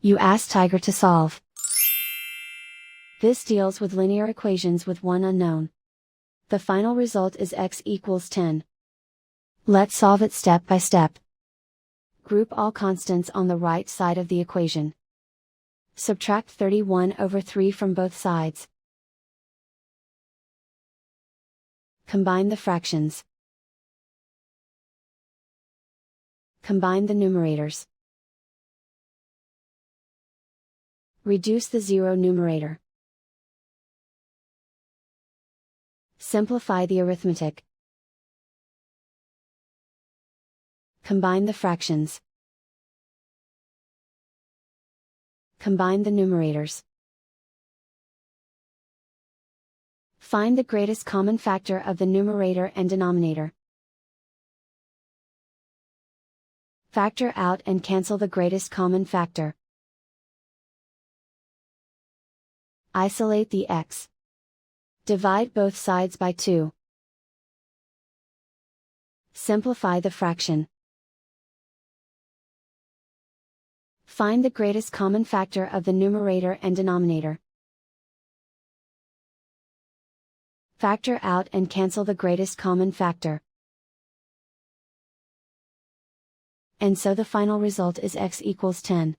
You ask Tiger to solve. This deals with linear equations with one unknown. The final result is x equals 10. Let's solve it step by step. Group all constants on the right side of the equation. Subtract 31 over 3 from both sides. Combine the fractions. Combine the numerators. Reduce the zero numerator. Simplify the arithmetic. Combine the fractions. Combine the numerators. Find the greatest common factor of the numerator and denominator. Factor out and cancel the greatest common factor. Isolate the x. Divide both sides by 2. Simplify the fraction. Find the greatest common factor of the numerator and denominator. Factor out and cancel the greatest common factor. And so the final result is x equals 10.